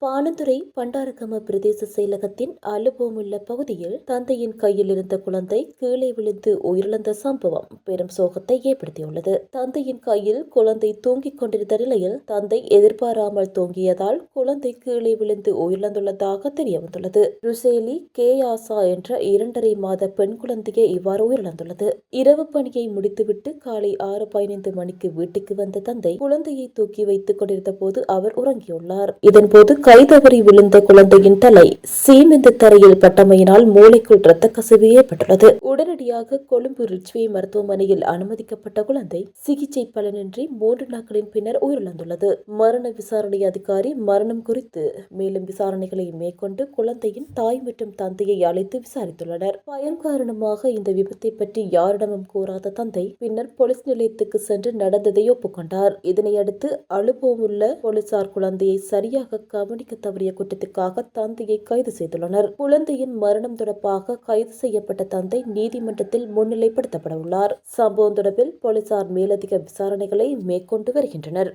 பாணந்துறை பண்டாரகம பிரதேச செயலகத்தின் அலுபோமுள்ள பகுதியில் தந்தையின் கையில் இருந்த குழந்தை கீழே விழுந்து உயிரிழந்த சம்பவம் பெரும் சோகத்தை ஏற்படுத்தியுள்ளது. தந்தையின் கையில் குழந்தை தூங்கிக் கொண்டிருந்த நிலையில் தந்தை எதிர்பாராமல் தூங்கியதால் குழந்தை கீழே விழுந்து உயிரிழந்துள்ளதாக தெரியவந்துள்ளது. ருசேலி கே ஆசா என்ற 2.5 மாத பெண் குழந்தையே இவ்வாறு உயிரிழந்துள்ளது. இரவு பணியை முடித்துவிட்டு காலை 6:15 மணிக்கு வீட்டுக்கு வந்த தந்தை குழந்தையை தூக்கி வைத்துக் கொண்டிருந்த போது அவர் உறங்கியுள்ளார். இதன்போது கைதவறி விழுந்த குழந்தையின் தலை சீமெந்து தரையில் பட்டமையினால் மூளைக்குள் இரத்த கசிவு ஏற்பட்டுள்ளது. உடனடியாக கொழும்பு ரிச்வே மருத்துவமனையில் அனுமதிக்கப்பட்ட குழந்தை சிகிச்சை பலனின்றி 3 நாட்களின் பின்னர் உயிரிழந்துள்ளது. மரண விசாரணை அதிகாரி மரணம் குறித்து மேலும் விசாரணைகளை மேற்கொண்டு குழந்தையின் தாய் மற்றும் தந்தையை அழைத்து விசாரித்துள்ளனர். பயம் காரணமாக இந்த விபத்தை பற்றி யாரிடமும் கூறாத தந்தை பின்னர் போலீஸ் நிலையத்துக்கு சென்று நடந்ததை ஒப்புக்கொண்டார். இதனையடுத்து அலுபோமுள்ள போலீசார் குழந்தையை சரியாக கவனிக்க தவறிய குற்றத்துக்காக தந்தையை கைது செய்துள்ளனர். குழந்தையின் மரணம் தொடர்பாக கைது செய்யப்பட்ட தந்தை நீதிமன்றத்தில் முன்னிலைப்படுத்தப்பட உள்ளார். சம்பவம் தொடர்பில் போலீசார் மேலதிக விசாரணைகளை மேற்கொண்டு வருகின்றனர்.